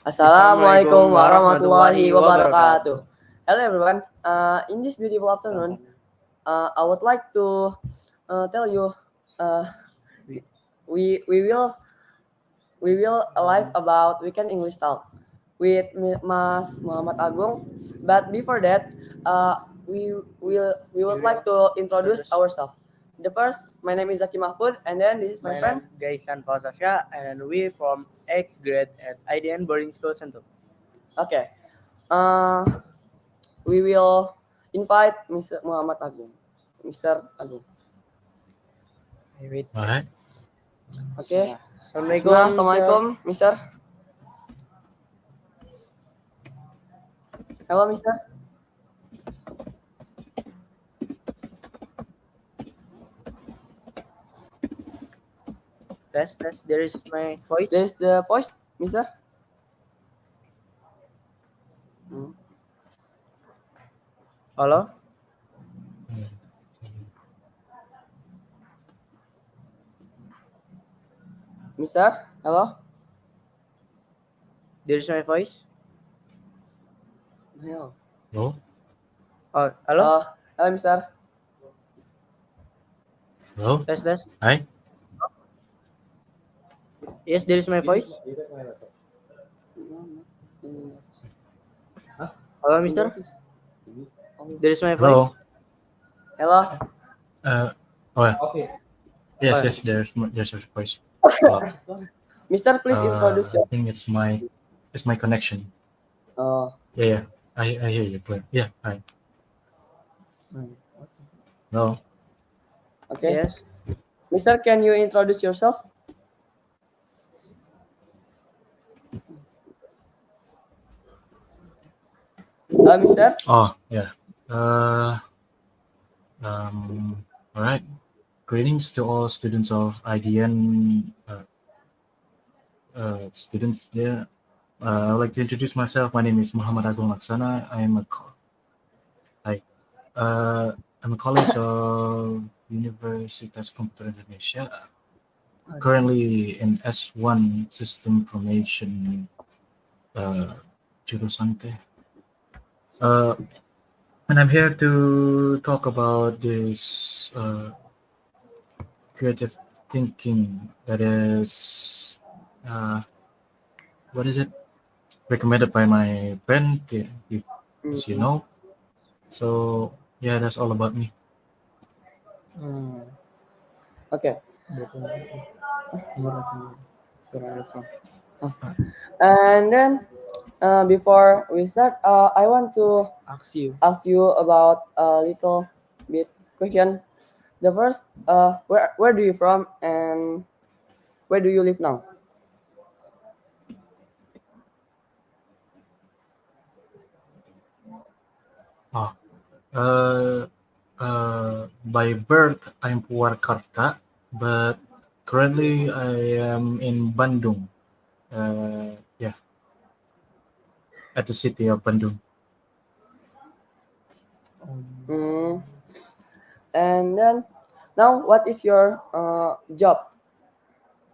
Assalamualaikum warahmatullahi wabarakatuh. Hello everyone. In this beautiful afternoon, I would like to tell you we will live about weekend English talk with Mas Muhammad Agung. But before that, we would like to introduce ourselves. The first, my name is Dzakiy Mahfudz, and then this is my friend Ghaisan Fawwaz Azka, and we from 8th grade at IDN boarding school Sentul. Okay. We will invite Mr. Muhammad Agung. Mr. Agung. Wait. Alright. Okay. Assalamualaikum. Assalamualaikum, Mr. Hello, Mr. Test. There is my voice. There is the voice, Mr. Hello. Mr. Hello. There is my voice. Hello. Hello. Oh, hello. Hello, Mr. Hello. Test. Hi. Yes, there is my voice. Hello, Mister. There is my voice. Hello. Okay. Yes. There's a voice. Mister, please introduce I yourself. think it's my connection. Yeah. I hear you. But yeah. Hi. Hello. Okay. Yes. Mister, can you introduce yourself? Mister. Oh yeah. All right. Greetings to all students of IDN. Students there. I would like to introduce myself. My name is Muhammad Agung Laksana. I'm a college of Universitas Komputer Indonesia. Currently in S1 System Information jurusan teh. And I'm here to talk about this creative thinking that is what is it, recommended by my friend, as you know. So yeah, that's all about me. Okay. And then before we start, I want to ask you about a little bit question. The first, where do you from and where do you live now? By birth I'm Purwakarta, but currently I am in Bandung. At the city of Bandung. And then now, what is your job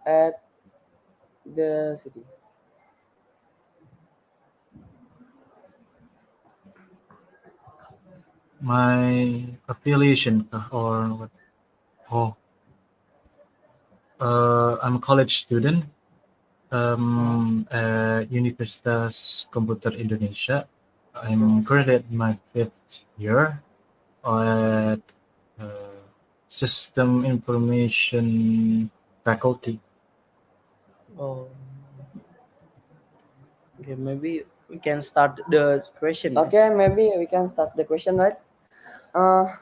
at the city? My affiliation or what? I'm a college student at Universitas Komputer Indonesia. I'm currently at my 5th year at System Information faculty. Okay, maybe we can start the question. Okay, maybe we can start the question, right? For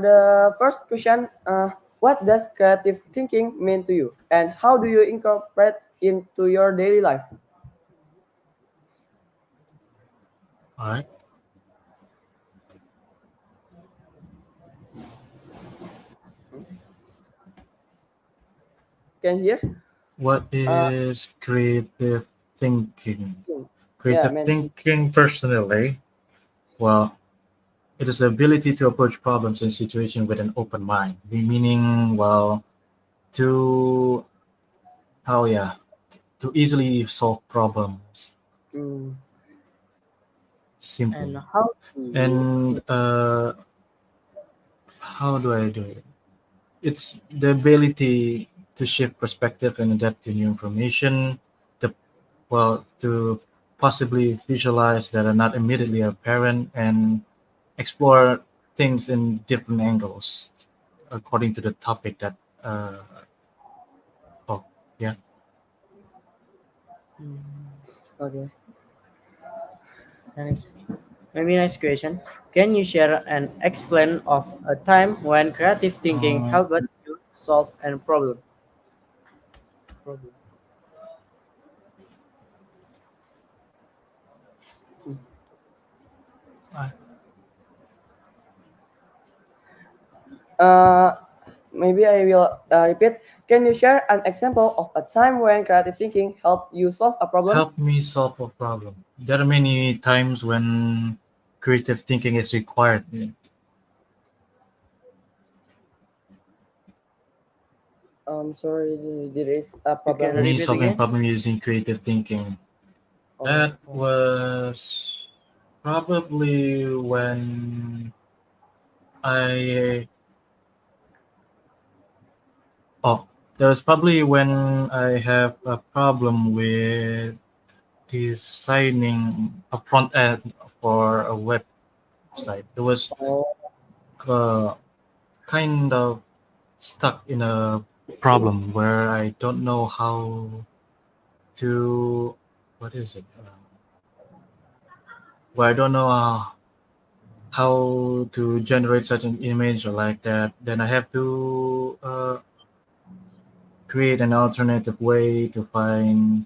the first question, what does creative thinking mean to you, and how do you incorporate into your daily life? All right. Can you hear? What is creative thinking? Creative Yeah, thinking, personally, well, it is the ability to approach problems and situations with an open mind. Meaning, well, to to easily solve problems. Mm. And Simple. how do you And how do I do it? It's the ability to shift perspective and adapt to new information. The to possibly visualize that are not immediately apparent and explore things in different angles according to the topic that uh, oh yeah. Okay. next maybe next question. Can you share an explain of a time when creative thinking uh, helped you solve a problem? I- Uh, Maybe I will repeat. Can you share an example of a time when creative thinking helped you solve a problem? help me solve a problem. There are many times when creative thinking is required. Sorry, there is a You can problem with. Me repeat solving again. problem using creative thinking. That Oh, was probably when I oh that was probably when I have a problem with designing a front end for a website. It was oh, uh, kind of stuck in a problem where I don't know how to what is it? Where I don't know how to generate such an image or like that. Then I have to create an alternative way to find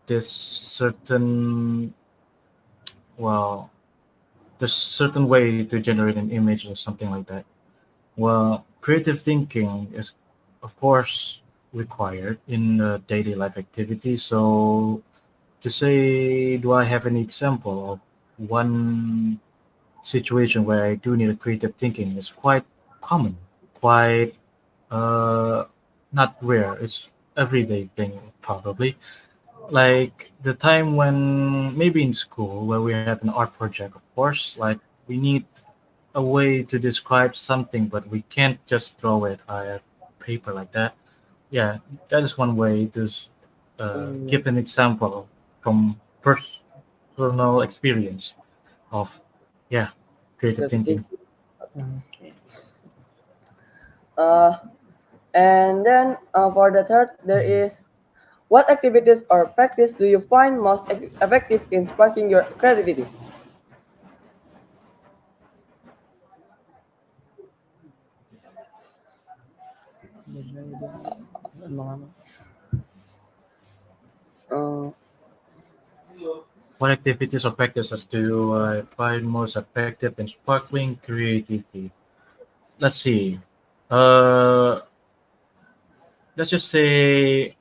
this certain well, there's certain way to generate an image or something like that. Well, creative thinking is, of course, required in daily life activities. So, to say, do I have any example of one situation where I do need a creative thinking is quite common, quite uh, not rare. It's everyday thing probably. Like the time when maybe in school where we have an art project, of course, like we need a way to describe something, but we can't just draw it on paper like that. Yeah, that is one way to mm, give an example from personal experience of yeah creative creative thinking. thinking. Okay. Uh, and then for the third, there is what activities or practice do you find most effective in sparking your creativity? Uh, What activities or practices do I find most effective in sparkling creativity? Let's see. Uh, let's just say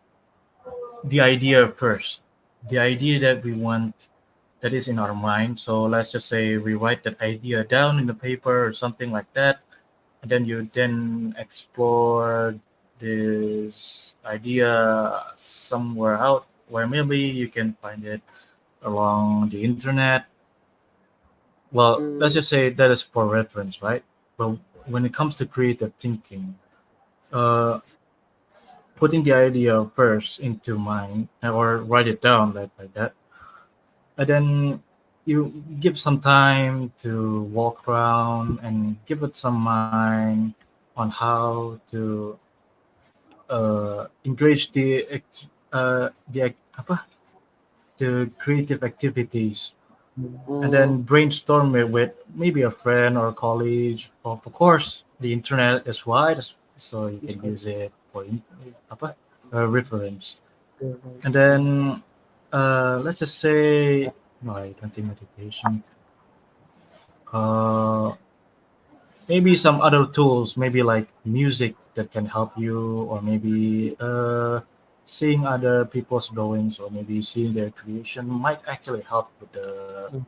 the idea first. The idea that we want that is in our mind. So let's just say we write that idea down in the paper or something like that, and then you then explore this idea somewhere out where maybe you can find it along the internet. Well, let's mm, just say that is for reference, right? But when it comes to creative thinking, uh, putting the idea first into mind or write it down like that, and then you give some time to walk around and give it some mind on how to engage apa the creative activities, and mm, then brainstorm it with maybe a friend or a colleague. Of course, the internet is wide, so you can use it for apa reference. And then let's just say no, I don't think meditation. Uh, maybe some other tools, maybe like music that can help you, or maybe seeing other people's drawings, or maybe seeing their creation might actually help with the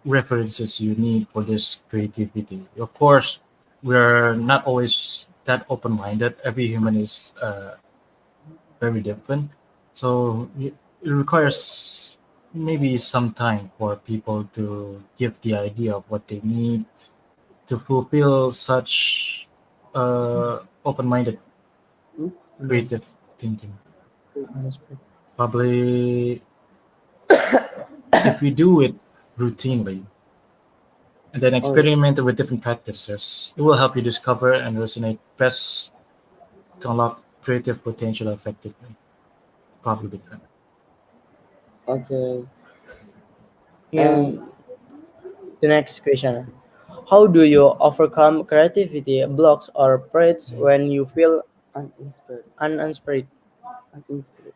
references you need for this creativity. Of course, we're not always that open-minded. Every human is very different. So it requires maybe some time for people to give the idea of what they need to fulfill such open-minded Hmm? creative thinking. Unexpected. Probably if we do it routinely and then Oh, experiment with different practices, it will help you discover and resonate best to unlock creative potential effectively. Probably can. okay. And In the next question, how do you overcome creativity blocks or traits when you feel uninspired, uninspired? uninspired.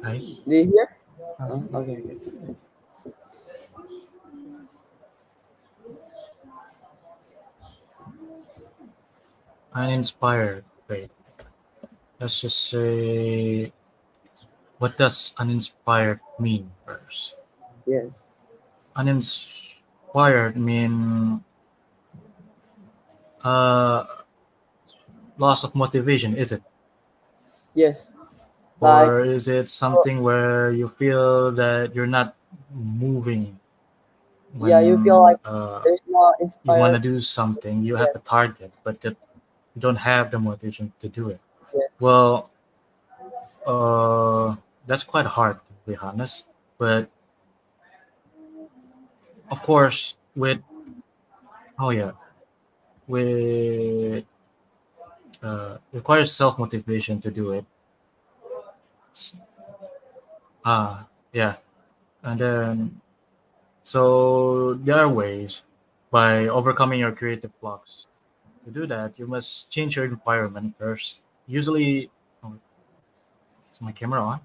Right? Do you hear? Okay, okay. Uninspired. Wait. Let's just say, what does uninspired mean first? Yes, Uninspired mean uh, loss of motivation, is it? yes. Like, Or is it something where you feel that you're not moving yeah, you feel like when there's no you want to inspired. do something? You have Yes, a target, but that you don't have the motivation to do it. yes. Well, that's quite hard to be honest. But of course, with oh yeah, with requires self motivation to do it. S- yeah, and then so there are ways by overcoming your creative blocks. To do that, you must change your environment first. Usually, oh, is my camera on?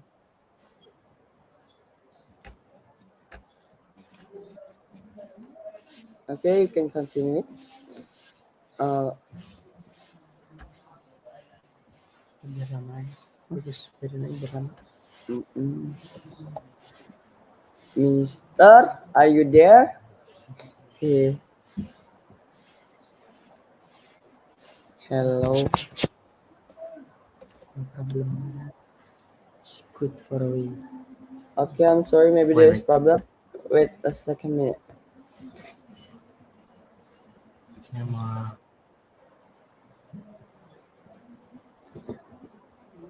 Okay, you can continue it. Uh, Beramai. Terus beramai. mm, Mister, are you there? Okay. Hello. No problem. It's good for we. Okay, I'm sorry. Maybe Wait, there's wait. problem. Wait a second minute. Camera.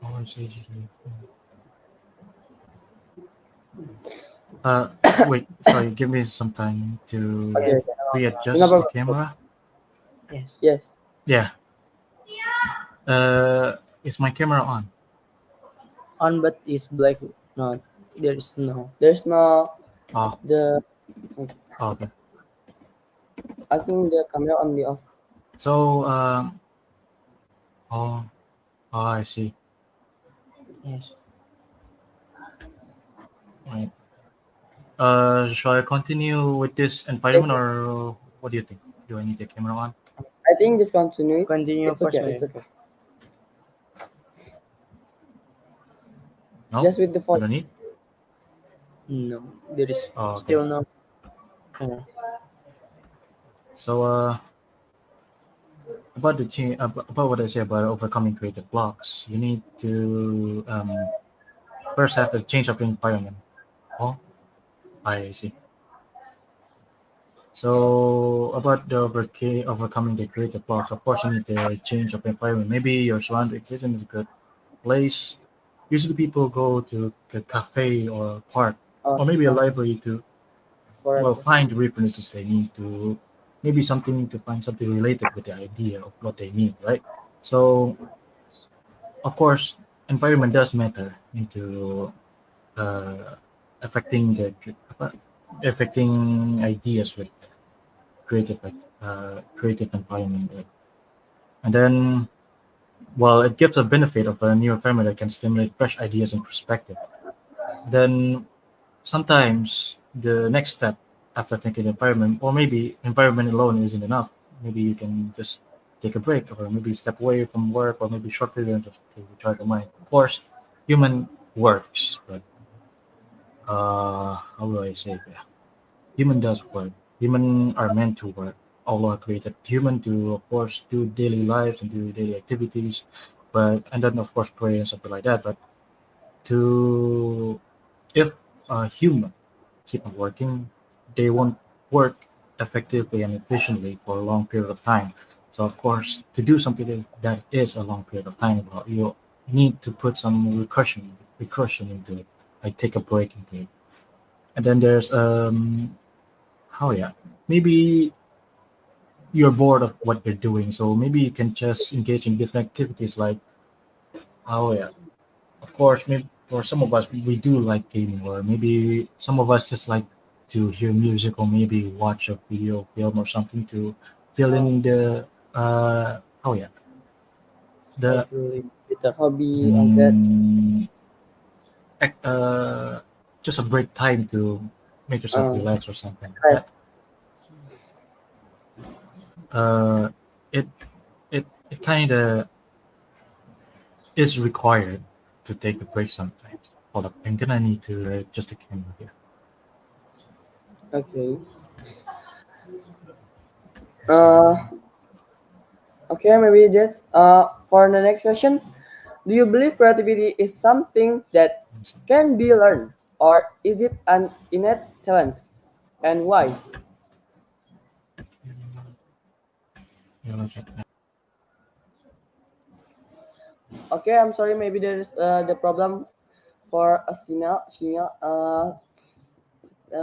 Oh, I see. Uh, wait. Sorry. Give me some time to Okay, Yes. okay. No readjust the problem. camera. Yes. Yes. Yeah. Uh, is my camera on? On but is black. Not. There is no. There's no Oh, the. okay. I think the camera only off. So, oh, oh, I see. Yes. Right. Shall I continue with this Yes, environment, yes. or what do you think? Do I need the camera on? I think just continue it. Continue It's first, okay. It's maybe. okay. No, Just with the I don't voice. need. No. There is Oh, okay. still no. Camera. So, about the change, about what I say about overcoming creative blocks, you need to first have a change of environment. Oh, I see. So, about the overcoming the creative blocks, of course, you need a change of environment. Maybe your surrounding existence is a good place. Usually, people go to a cafe or a park, or maybe a Yeah, library to for well refreshing. find the references they need to maybe something to find something related with the idea of what they need, right? So, of course, environment does matter into uh, affecting the affecting ideas with creative creative environment. Right? And then, while it gives a benefit of a new environment that can stimulate fresh ideas and perspective, then sometimes the next step after thinking environment, or maybe environment alone isn't enough. Maybe you can just take a break, or maybe step away from work, or maybe short period just to recharge your mind. Of course, human works, but how do I say it? Yeah. Human does work. human are meant to work. Allah created human to, of course, do daily lives and do daily activities, and then of course pray and something like that. But to if a human keep on working, they won't work effectively and efficiently for a long period of time. So of course, to do something that is a long period of time, well, you need to put some recursion into it, like take a break into it. And then there's how yeah, maybe you're bored of what you're doing, so maybe you can just engage in different activities like oh yeah, of course, maybe for some of us we do like gaming, or maybe some of us just like to hear music, or maybe watch a video film or something to fill in the oh yeah, the Hopefully better. hobby like that. mm, just a break time to make yourself Uh, relax or something. That right. uh, it it kind of is required to take a break sometimes. Hold up, I'm gonna need to adjust the camera here. Okay. Sorry. Uh, okay, maybe that's for the next question. Do you believe creativity is something that can be learned, or is it an innate talent, and why? You wanna check that? Okay, I'm sorry. Maybe there is the problem for a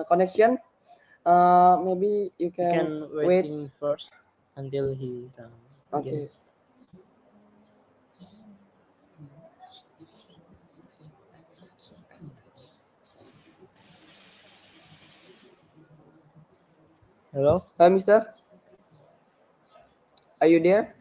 connection. Maybe you You can can wait. waiting first until he come again. Okay. Hello? Mister, are you there?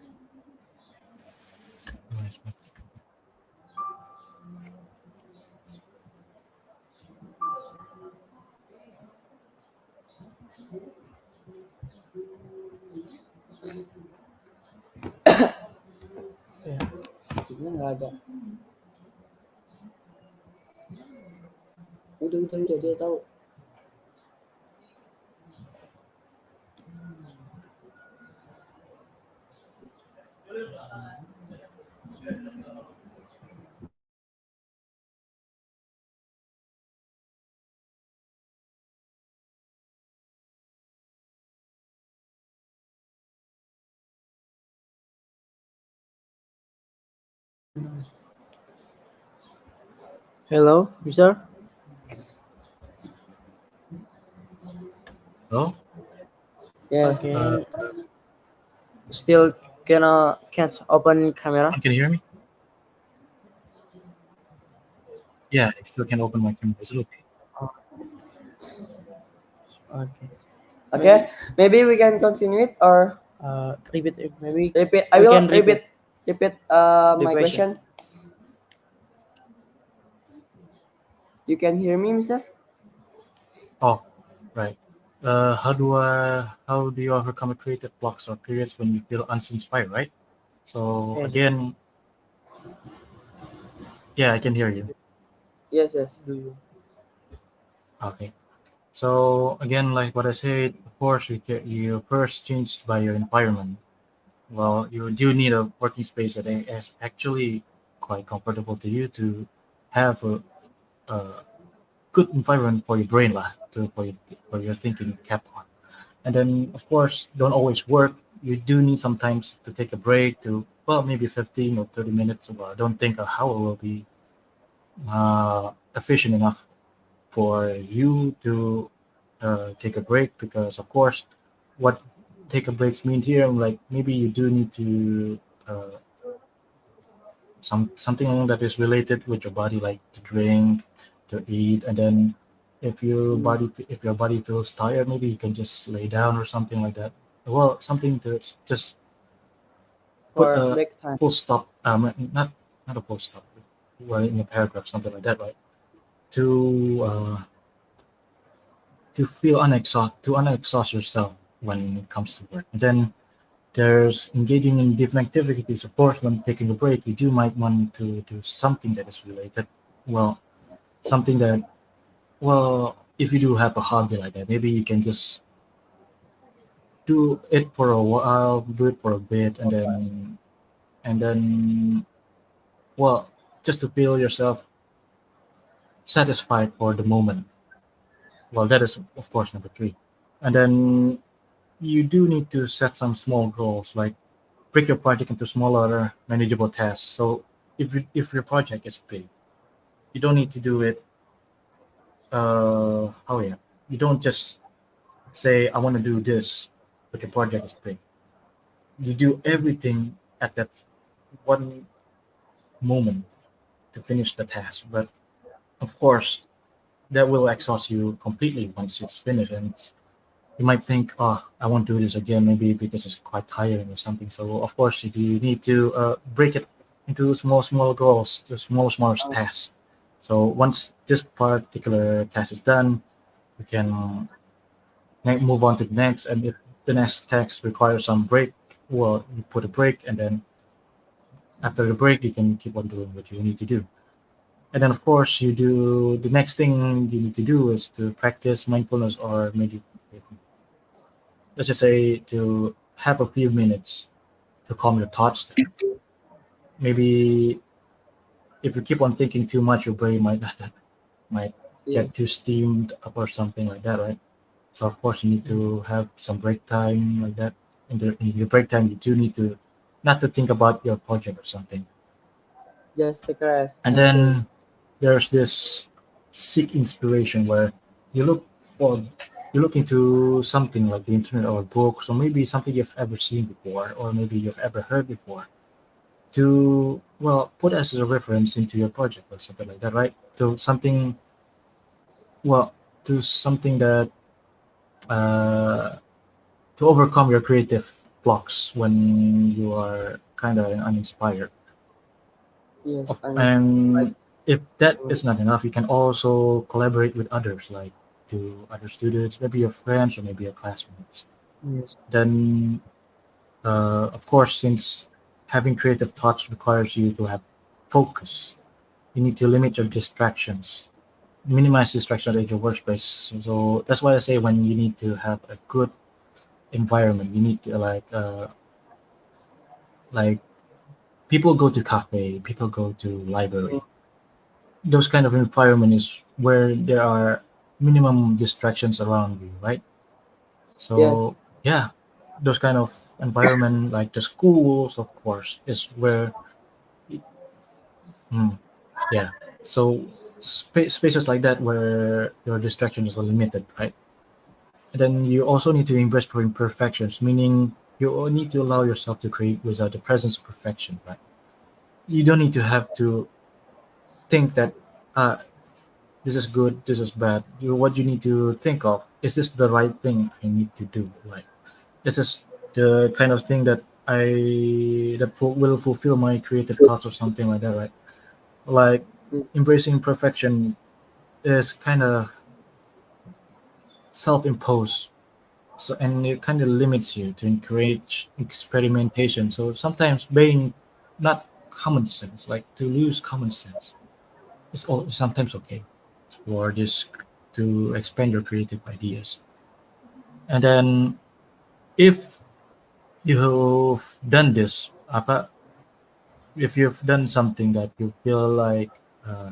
Yeah. Sinyal nggak ada. Udah dia tahu. Hello, mister? Oh, Yeah. Okay. Still can't open camera? can you hear me? Yeah, I still can open my camera. Is it okay? Oh, okay. Okay. Maybe we can continue it or Repeat maybe repeat. I we will can repeat repeat the my question. question. You can hear me, Mister? Oh, right. How do you overcome creative blocks or periods when you feel uninspired, right? So Yes. again, yeah, I can hear you. Yes, yes. Do you? Okay. So again, like what I said, of course, you first changed by your environment. Well, you do need a working space that is actually quite comfortable to you to have a good environment for your brain lah, for your thinking kept on. And then of course don't always work. You do need sometimes to take a break to well maybe 15 or 30 minutes. Well, I don't think how it will be efficient enough for you to take a break, because of course what take a breaks means here, like maybe you do need to uh, something that is related with your body, like to drink, to eat, and then if your body feels tired, maybe you can just lay down or something like that. Well, something to just put For a break time. full stop, not a full stop, well in a paragraph, something like that, right? To to unexhaust yourself when it comes to work. And then there's engaging in different activities. Of course, when taking a break, you do might want to do something that is related. Well, something that, well, if you do have a hobby like that, maybe you can just do it for a while, do it for a bit, and then well, just to feel yourself satisfied for the moment. Well, that is of course number three. And then you do need to set some small goals, like break your project into smaller, manageable tasks. So if your project is big, you don't need to do it. Oh yeah, you don't just say I want to do this, but your project is big. You do everything at that one moment to finish the task. But of course, that will exhaust you completely once it's finished, and you might think, oh, I won't do this again, maybe because it's quite tiring or something. So of course, you need to break it into small goals, to small tasks. So once this particular task is done, we can move on to the next. And if the next task requires some break, well, you put a break, and then after the break, you can keep on doing what you need to do. And then, of course, you do the next thing you need to do is to practice mindfulness or meditate. Let's just say to have a few minutes to calm your thoughts down. Maybe if you keep on thinking too much, your brain might get Yes. too steamed up or something like that, right? So of course you need to have some break time like that. In your break time, you do need to not to think about your project or something. Just take a rest And and think. then there's this seek inspiration where you look for you look into something like the internet or books or maybe something you've ever seen before or maybe you've ever heard before to well put as a reference into your project or something like that, right? To something well to something that uh, to overcome your creative blocks when you are kind of uninspired. Yes, and like And if that mm, is not enough, you can also collaborate with others, like to other students, maybe your friends or maybe your classmates. Yes. Then, of course, since having creative thoughts requires you to have focus, you need to limit your distractions, minimize distractions at your workspace. So that's why I say when you need to have a good environment, you need to like people go to cafe, people go to mm, library. Those kind of environment is where there are minimum distractions around you, right? yes, So yeah, those kind of environment like the schools, of course, is where mm, yeah. So spaces like that where your distractions are limited, right? And then you also need to embrace for imperfections, meaning you need to allow yourself to create without the presence of perfection, right? You don't need to have to think that uh, this is good, this is bad. What you need to think of is this the right thing I need to do? Like, this is the kind of thing that will fulfill my creative thoughts or something like that, right? Like mm, embracing perfection is kind of self-imposed, so and it kind of limits you to encourage experimentation. So sometimes being not common sense, like to lose common sense, is all sometimes okay for this to expand your creative ideas. And then if you've done this, if you've done something that you feel like uh,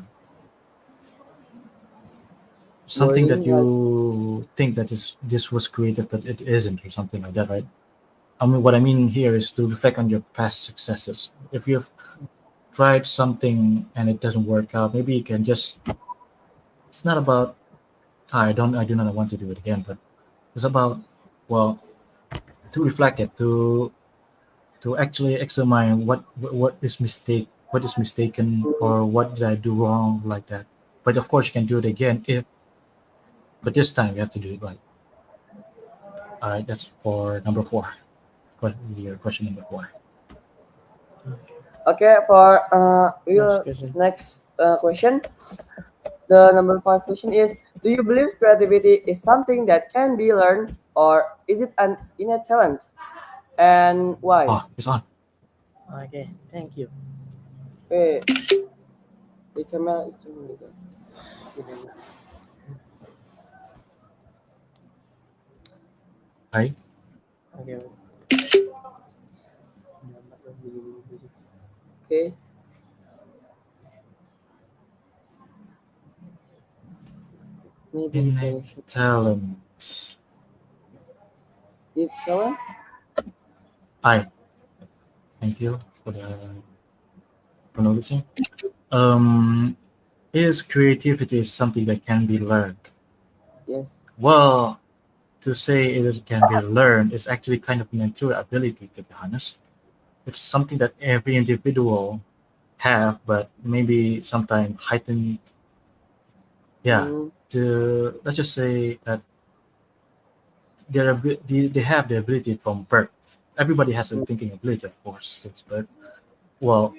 something that boring. Like you think that is this was creative but it isn't or something like that, right? I mean, what I mean here is to reflect on your past successes. If you've tried something and it doesn't work out, maybe you can just. It's not about I do not want to do it again, but it's about well to reflect it to actually examine what is mistaken mm, or what did I do wrong like that. But of course you can do it again if but this time you have to do it right. All right, that's for number four. Your question number four. okay, for Next your question. next question. The number five question is: do you believe creativity is something that can be learned, or is it an innate talent, and why? Oh, it's on. Okay, thank you. Okay, the camera is turning later. Right. Okay. Okay. Maybe the Innate connection. talent. It's Helen? Hi, thank you for noticing. Um, is creativity something that can be learned? Yes. Well, to say it can be learned is actually kind of a natural ability, to be honest. It's something that every individual have, but maybe sometimes heightened. Yeah, Mm, to let's just say that they have the ability from birth. Everybody has a mm, thinking ability, of course, since birth. Well,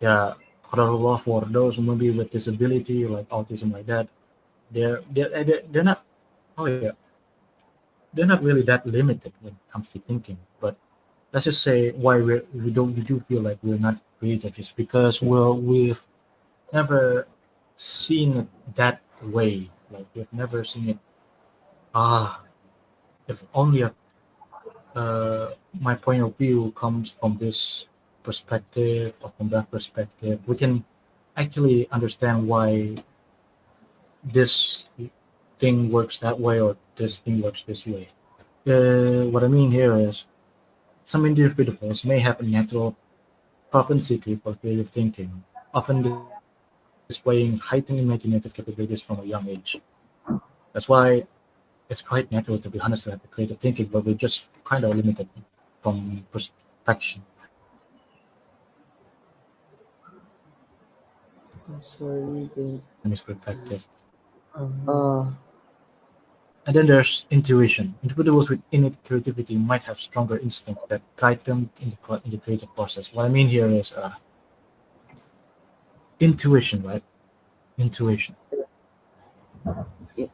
yeah, Qadarullah for those maybe with disability like autism like that, they're not. Oh yeah, they're not really that limited when it comes to thinking. But let's just say why we do feel like we're not creative is because we've never seen it that way. Like we've never seen it. Ah, if only my point of view comes from this perspective or from that perspective, we can actually understand why this thing works that way or this thing works this way. What I mean here is some individuals may have a natural propensity for creative thinking, often displaying heightened imaginative capabilities from a young age. That's why it's quite natural, to be honest, to have a creative thinking, but we're just kind of limited from perspective. I'm sorry. Then, From his perspective. uh, And then there's intuition. Individuals with innate creativity might have stronger instincts that guide them in the creative process. What I mean here is intuition, right? Intuition. it,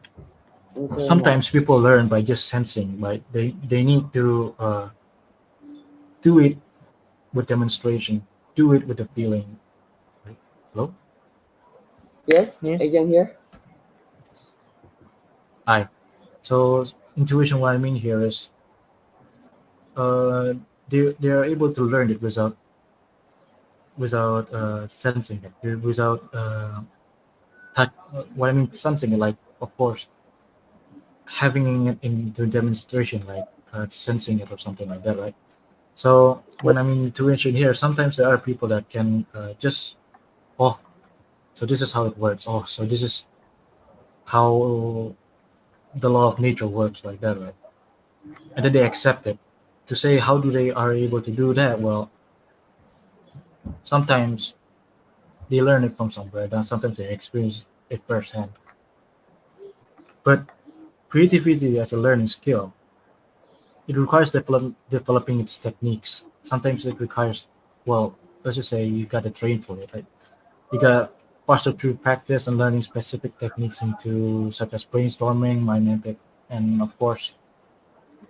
into what? Sometimes people learn by just sensing, right? They need to do it with demonstration, do it with a feeling. Right? Hello? Yes, yes. again here. Hi. So intuition, what I mean here is uh, they are able to learn it without sensing it, without touch. What I mean sensing it, like of course having it into demonstration, like sensing it or something like that, right? So when I Yes. mean intuition here, sometimes there are people that can just oh, so this is how it works. Oh, so this is how the law of nature works, like that, right? And then they accept it. To say how do they are able to do that? Well, sometimes they learn it from somewhere, then sometimes they experience it firsthand. But creativity as a learning skill, it requires developing its techniques. Sometimes it requires, well, let's just say you got to train for it, right? You got to foster through practice and learning specific techniques into such as brainstorming, mind mapping, and of course,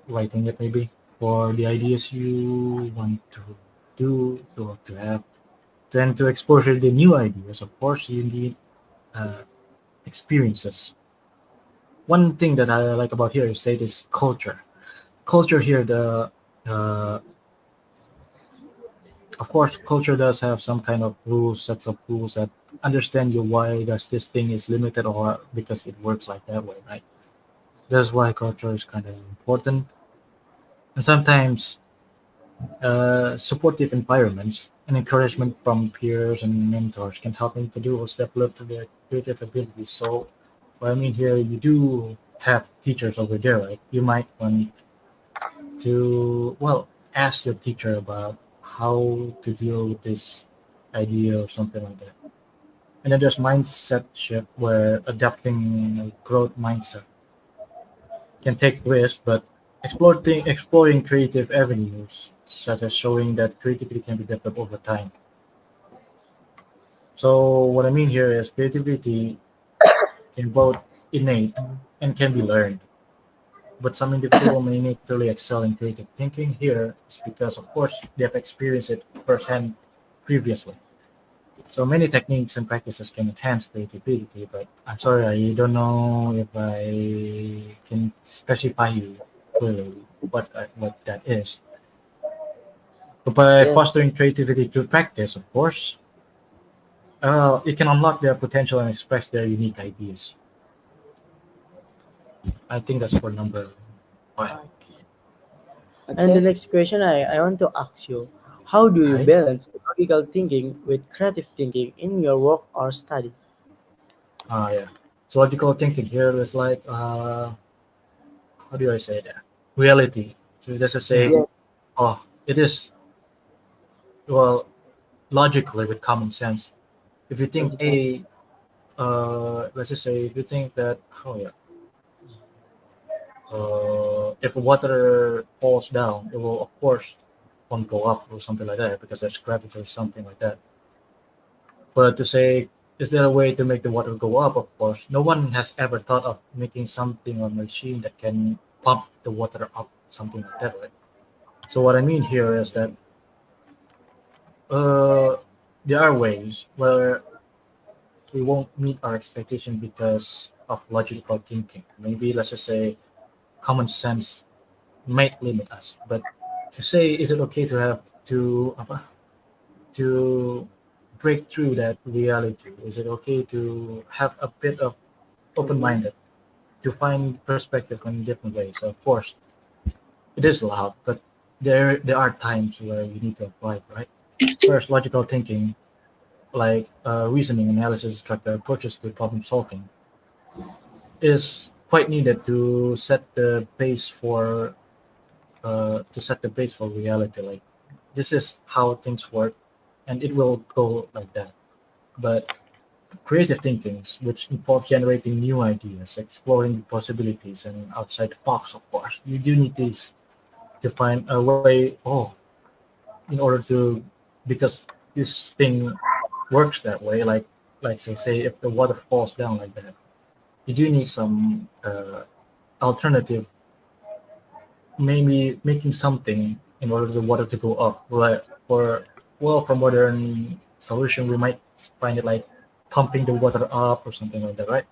writing it maybe for the ideas you want to do, to have. Then to exposure the new ideas, of course, you need uh, experiences. One thing that I like about here is say this culture. Culture here, the uh, of course, culture does have some kind of rules, sets of rules that understand you why does this thing is limited or because it works like that way, right? That's why culture is kind of important. And sometimes supportive environments and encouragement from peers and mentors can help individuals develop their creative abilities. So, what I mean here, you do have teachers over there, right? You might want to, well, ask your teacher about how to deal with this idea or something like that. And then there's mindset shift where adapting a growth mindset can take risks, but exploring creative avenues, such as showing that creativity can be developed over time. So what I mean here is creativity can both innate and can be learned. But some individual may naturally excel in creative thinking here is because of course they have experienced it firsthand previously. So many techniques and practices can enhance creativity, but I'm sorry, I don't know if I can specify you clearly. what that is. But by Yes. fostering creativity through practice, of course, it can unlock their potential and express their unique ideas. I think that's for number one. And the Okay. next question I want to ask you, how do you Right? balance logical thinking with creative thinking in your work or study? Yeah. So logical thinking here is like, how do I say that? Reality. So let's just say, Mm-hmm. Yes. oh, it is, well, logically with common sense. If you think Logical. let's just say if you think that, oh yeah, if the water falls down, it will of course won't go up or something like that because there's gravity or something like that. But to say, is there a way to make the water go up? Of course, no one has ever thought of making something or machine that can pump the water up, something like that, right? So what I mean here is that uh, there are ways where we won't meet our expectation because of logical thinking. Maybe let's just say common sense might limit us. But to say, is it okay to have to break through that reality? Is it okay to have a bit of Mm-hmm. open-minded to find perspective in different ways? Of course, it is allowed, but there are times where you need to apply, right? First, logical thinking, like reasoning, analysis, structure approaches to problem solving, is quite needed to set the base for reality. Like this is how things work, and it will go like that. But creative thinkings, which involve generating new ideas, exploring possibilities, and outside the box, of course, you do need these to find a way. Oh, in order to, because this thing works that way. Like say if the water falls down like that, you do need some alternative, maybe making something in order for the water to go up. Like for, well, for modern solution, we might find it like pumping the water up or something like that, right?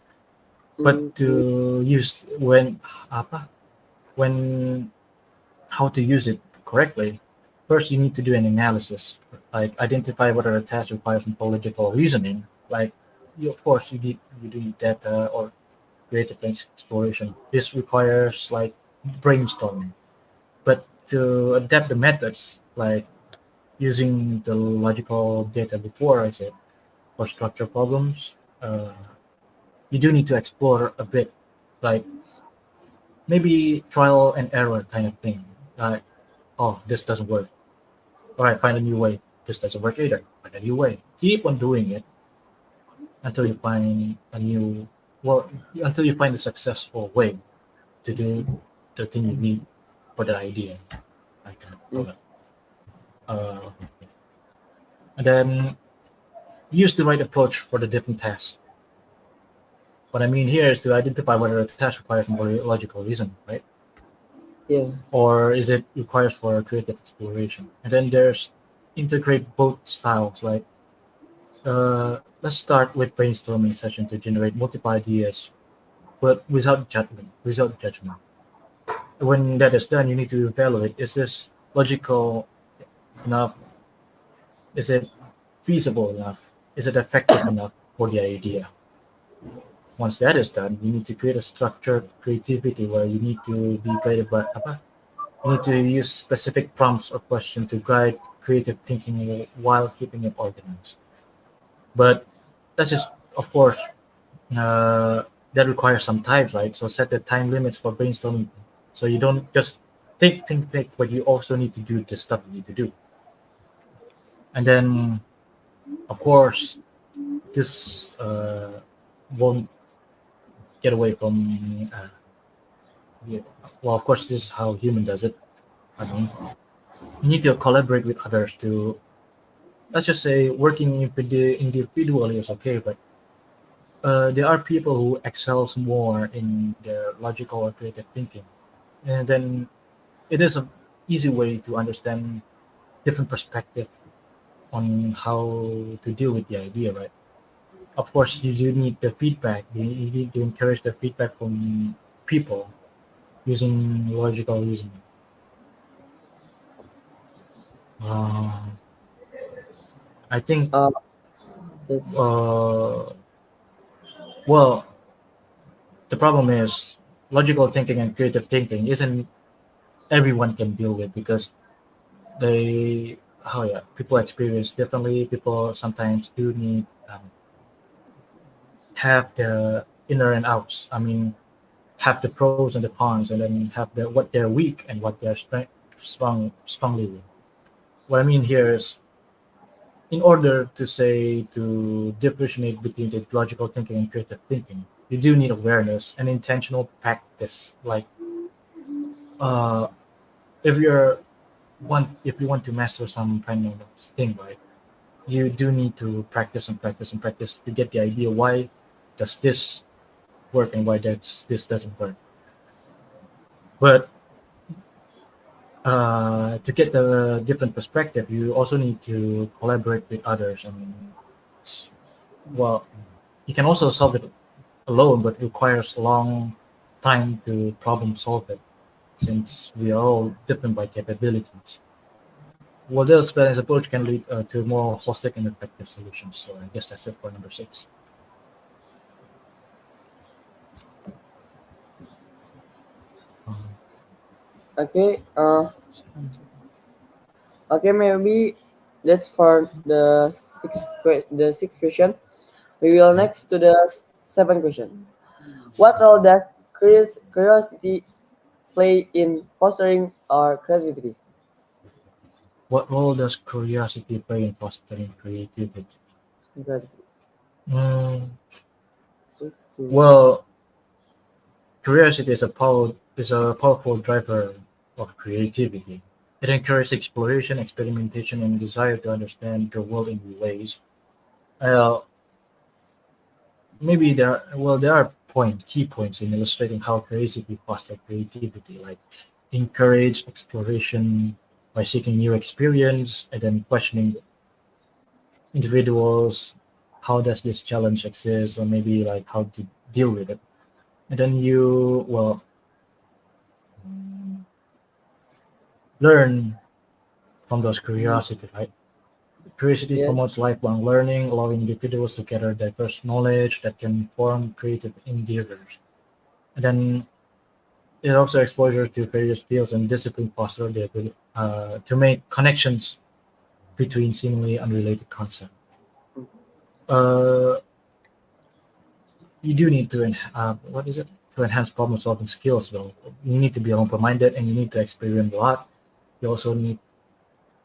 But Mm-hmm. to use apa, when how to use it correctly, first you need to do an analysis, like identify whether a task requires logical reasoning. Like of course you do need data or creative exploration. This requires like brainstorming. But to adapt the methods, like using the logical data before I said, for structure problems, you do need to explore a bit, like maybe trial and error kind of thing. Like, oh, this doesn't work. All right, find a new way. This doesn't work either. Find a new way. Keep on doing it until you find a new, well, until you find a successful way to do the thing you need for the idea. Like that. Hold on. Uh, and then use the right approach for the different tasks. What I mean here is to identify whether a task requires more logical reason, right? Yeah. Or is it requires for creative exploration? And then there's integrate both styles. Like let's start with brainstorming session to generate multiple ideas, but without judgment. Without judgment. When that is done, you need to evaluate: is this logical enough? Is it feasible enough? Is it effective enough for the idea? Once that is done, you need to create a structured creativity where you need to be guided by apa? You need to use specific prompts or questions to guide creative thinking while keeping it organized. But that's just, of course, uh, that requires some time, right? So set the time limits for brainstorming, so you don't just think, but you also need to do the stuff you need to do. And then, of course, this won't get away from. Yeah, well, of course, this is how human does it. I mean, you need to collaborate with others to, let's just say, working individually is okay, but there are people who excels more in their logical or creative thinking, and then it is a easy way to understand different perspective on how to deal with the idea, right? Of course, you do need the feedback. You need to encourage the feedback from people using logical reasoning. Uh, I think, Uh, that's well, the problem is logical thinking and creative thinking isn't everyone can deal with because they, oh yeah, people experience differently. People sometimes do need have the inner and outs. I mean, have the pros and the cons, and then have the what they're weak and what they're strongly with. What I mean here is, in order to say to differentiate between the logical thinking and creative thinking, you do need awareness and intentional practice. Like, uh, if you're if you want to master some kind of thing, right? You do need to practice and practice and practice to get the idea why does this work and why this doesn't work. But to get a different perspective, you also need to collaborate with others. I mean, it's, well, you can also solve it alone, but it requires a long time to problem solve it, since we are all different by capabilities. Well, this balanced approach can lead to more holistic and effective solutions. So I guess that's it for number 6. Um, okay. Okay. Maybe that's for the sixth question. We will right? next to the seventh question. What role does curiosity play in fostering our creativity? What role does curiosity play in fostering creativity? Creativity. Mm, Is to well, curiosity is a powerful driver of creativity. It encourages exploration, experimentation, and desire to understand the world in new ways. Uh, Maybe there are key points in illustrating how curiosity fosters creativity, like encourage exploration by seeking new experience and then questioning individuals, how does this challenge exist, or maybe like how to deal with it. And then you learn from those curiosity, right? Curiosity yes. promotes lifelong learning, allowing individuals to gather diverse knowledge that can inform creative endeavors. And then it also exposure to various fields and discipline foster the ability to make connections between seemingly unrelated concepts. Uh, you do need to what is it to enhance problem solving skills though. You need to be open minded and you need to experiment a lot. You also need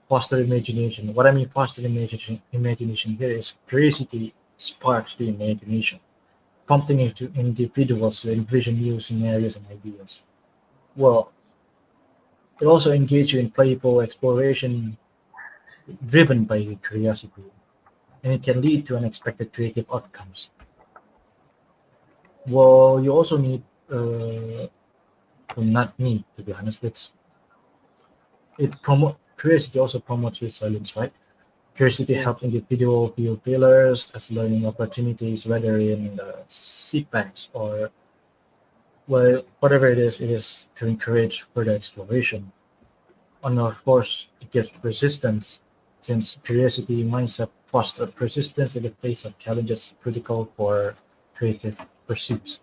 foster imagination. What I mean foster imagination here is curiosity sparks the imagination, prompting individuals to envision new scenarios and ideas. Well, it also engages you in playful exploration driven by curiosity, and it can lead to unexpected creative outcomes. Well, you also need, well, not need to be honest, but it promote curiosity also promotes resilience, right? Curiosity Yes. helps individual view failures as learning opportunities, whether in setbacks or well, whatever it is to encourage further exploration. And of course, it gives persistence, since curiosity mindset fosters persistence in the face of challenges critical for creative pursuits.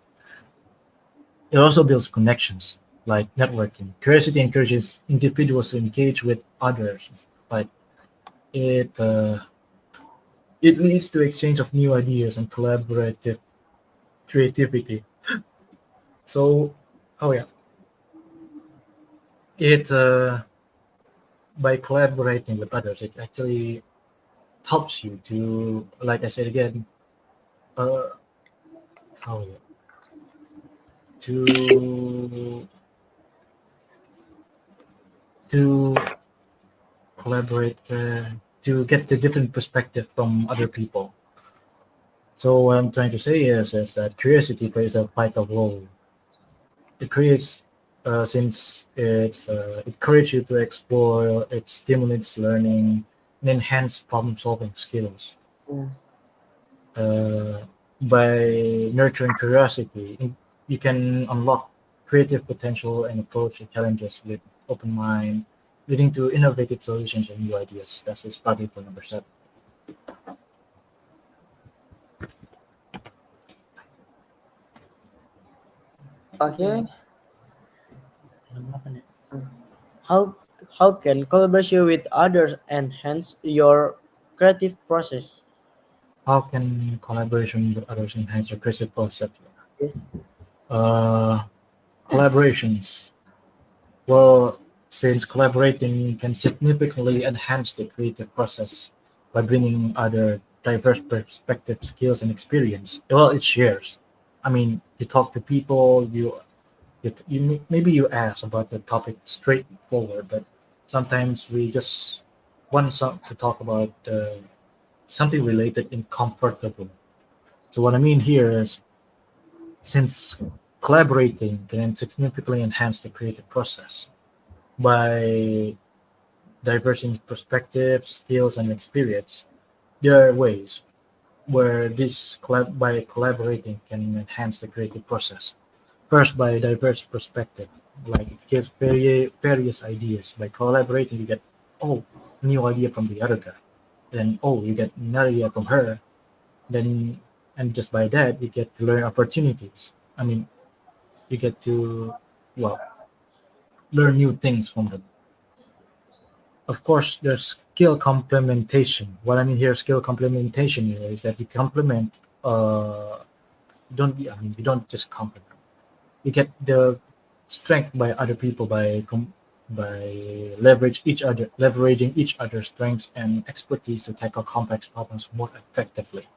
It also builds connections, like networking. Curiosity encourages individuals to engage with others. Like it, uh, it leads to exchange of new ideas and collaborative creativity. So, oh yeah, it by collaborating with others, it actually helps you to, like I said again, uh, how to to collaborate to get the different perspective from other people. So what I'm trying to say is that curiosity plays a vital role. It creates since it encourages you to explore, it stimulates learning and enhance problem solving skills. Yes. Uh, by nurturing curiosity, you can unlock creative potential and approach the challenges with open mind. leading to innovative solutions and new ideas. That is probably for number 7. Okay. How how can collaboration with others enhance your creative process? How can collaboration with others enhance your creative process? Yes. Uh, Collaborations. Well, since collaborating can significantly enhance the creative process by bringing other diverse perspectives, skills, and experience. Well, it shares. I mean, you talk to people, maybe you ask about the topic straightforward, but sometimes we just want to talk about something related and comfortable. So what I mean here is, since collaborating can significantly enhance the creative process by diversing perspectives, skills, and experience, there are ways where by collaborating can enhance the creative process. First, by diverse perspective, like it gives various ideas. By collaborating, you get, oh, new idea from the other guy. Then, oh, you get another idea from her. Then, and just by that, you get to learn opportunities. I mean, you get to, well, learn new things from them. Of course, there's skill complementation. What I mean here, skill complementation here, is that you complement. You don't just complement. You get the strength by other people by leveraging each other's strengths and expertise to tackle complex problems more effectively.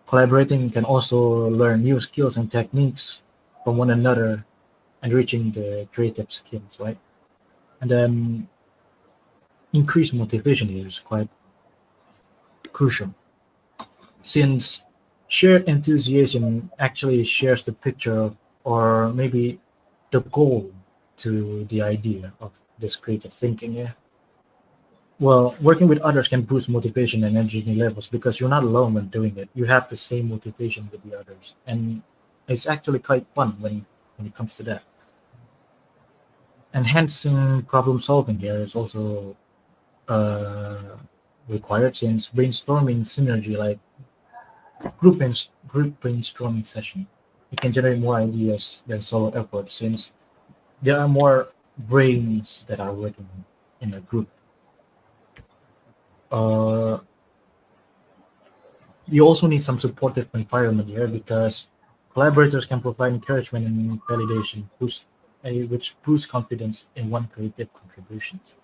Collaborating can also learn new skills and techniques from one another, enriching the creative skills, right? And then increased motivation here is quite crucial, since shared enthusiasm actually shares the picture of, or maybe the goal to the idea of this creative thinking. Yeah. Well, working with others can boost motivation and energy levels because you're not alone when doing it. You have the same motivation with the others, and it's actually quite fun when it comes to that. Enhancing problem solving here is also uh, required, since brainstorming synergy, like group brainstorming session, it can generate more ideas than solo effort, since there are more brains that are working in a group. Uh, you also need some supportive environment here, because collaborators can provide encouragement and validation, which boosts confidence in one creative contributions.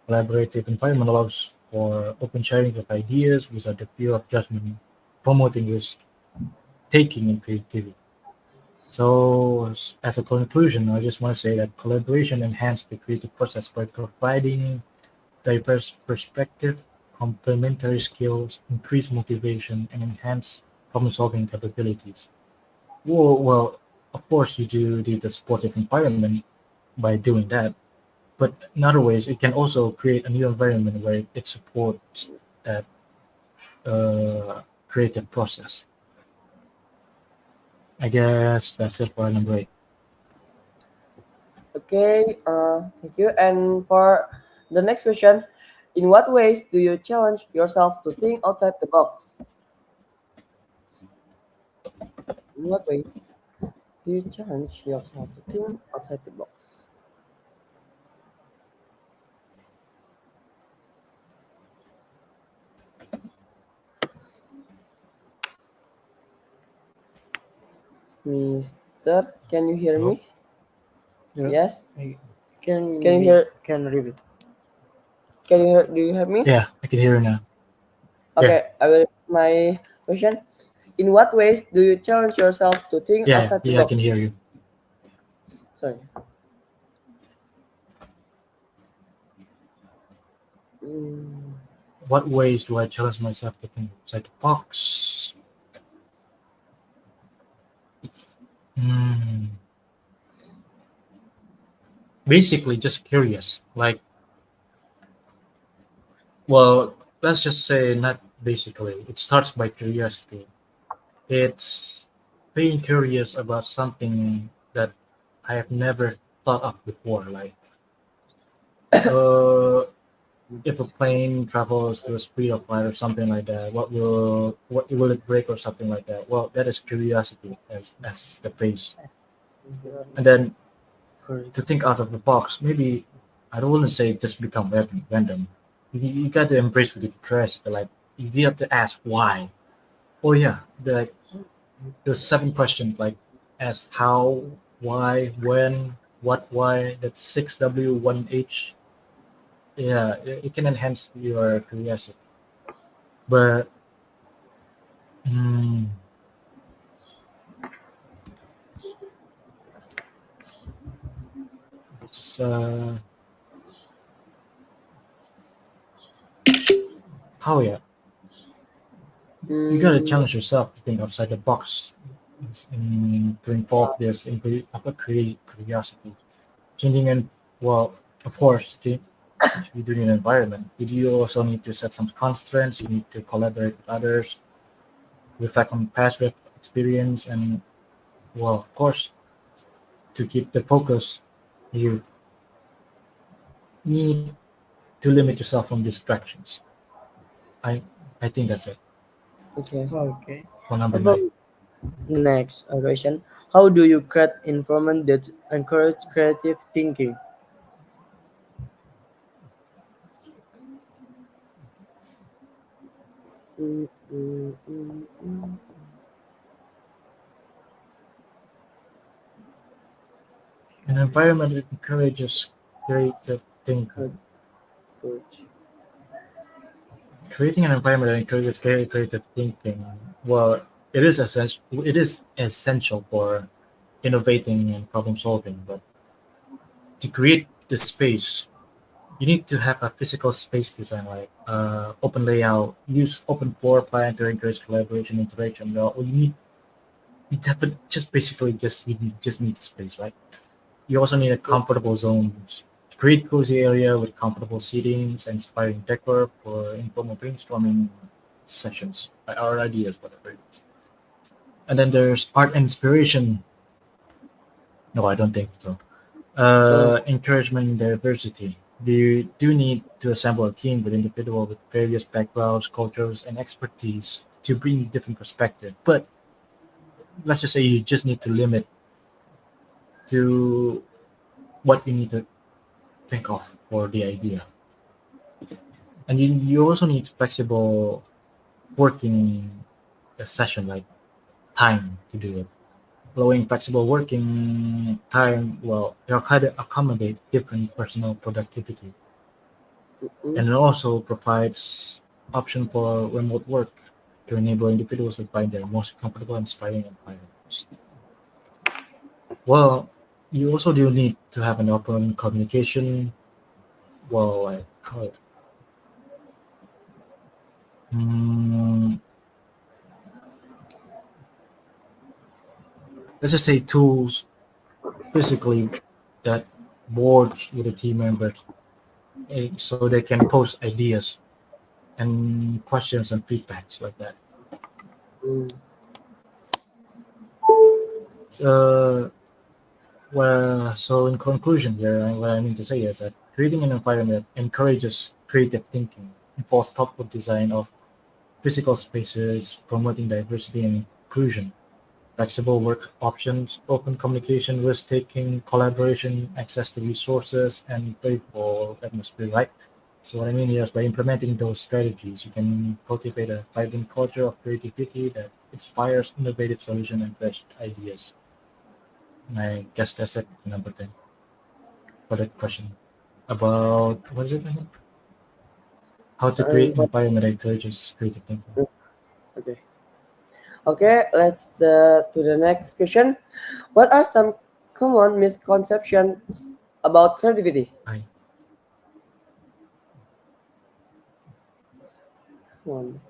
Collaborative environment allows for open sharing of ideas without the fear of judgment, promoting risk taking and creativity. So, as a conclusion, I just want to say that collaboration enhances the creative process by providing diverse perspective, complementary skills, increased motivation, and enhanced problem-solving capabilities. Well, of course, you do need a supportive environment by doing that, but in other ways, it can also create a new environment where it supports that creative process. I guess that's it for number 8. Okay. Thank you. And for the next question, in what ways do you challenge yourself to think outside the box? In what ways do you challenge yourself to think outside the box? Mister, can you hear Hello? me? You know, Yes. I Can can you we hear? can repeat. Can you hear? Do you hear me? Yeah, I can hear you now. Yeah, Okay. I will repeat my question. In what ways do you challenge yourself to think yeah, outside the yeah, I box? can hear you. Sorry. Mm, What ways do I challenge myself to think outside the box? Hmm. Basically, just curious. Like, well, let's just say not basically. It starts by curiosity. It's being curious about something that I have never thought of before. Like, uh, if a plane travels to a speed of light or something like that, what will it break or something like that? Well, that is curiosity as the base. And then Correct. to think out of the box, maybe I don't want to say just become random. You got to embrace with the curiosity. Like you have to ask why. Oh yeah, the seven questions like ask how, why, when, what, why. That's 6W1H. Yeah, it can enhance your curiosity. But mm, it's how yeah, you gotta Mm, challenge yourself to think outside the box to involve this in curiosity. Changing and well, of course, if you do an environment, you also need to set some constraints. You need to collaborate with others, reflect on past experience, and well, of course, to keep the focus, you need to limit yourself from distractions. I I think that's it okay. Okay. for number About 9. next question. How do you create environment that encourage creative thinking? Mm, mm, mm, mm. An environment that encourages creative thinking. Good, good. Creating an environment that encourages creative thinking. Well, it is essential. It is essential for innovating and problem solving. But to create the space, you need to have a physical space design, like open layout, use open floor plan to encourage collaboration, interaction. Well, you have to just basically just need space, right? You also need a comfortable zones. Create cozy area with comfortable seatings, inspiring decor for informal brainstorming sessions or ideas, whatever it is. And then there's art and inspiration. No, I don't think so. Uh, Encouragement and diversity. You do need to assemble a team with individuals with various backgrounds, cultures, and expertise to bring different perspective. But let's just say you just need to limit to what you need to think of for the idea. And you also need flexible working session, like time to do it. Allowing flexible working time, well, you kind of accommodate different personal productivity. mm, And it also provides option for remote work to enable individuals to find their most comfortable and inspiring environments. Well, you also do need to have an open communication. Well, like mm, let's just say tools physically that boards with the team members, so they can post ideas and questions and feedbacks like that. mm. So, well, so in conclusion, here, what I mean to say is that creating an environment that encourages creative thinking, involves thoughtful design of physical spaces, promoting diversity and inclusion, flexible work options, open communication, risk-taking, collaboration, access to resources, and playful atmosphere, right? So what I mean is by implementing those strategies, you can cultivate a vibrant culture of creativity that inspires innovative solutions and fresh ideas. And I guess that's it, number 10, for that question. About, what is it again? How to create And an environment that encourages creative thinking. okay. Okay, let's to the next question. What are some common misconceptions about creativity? I, Come on,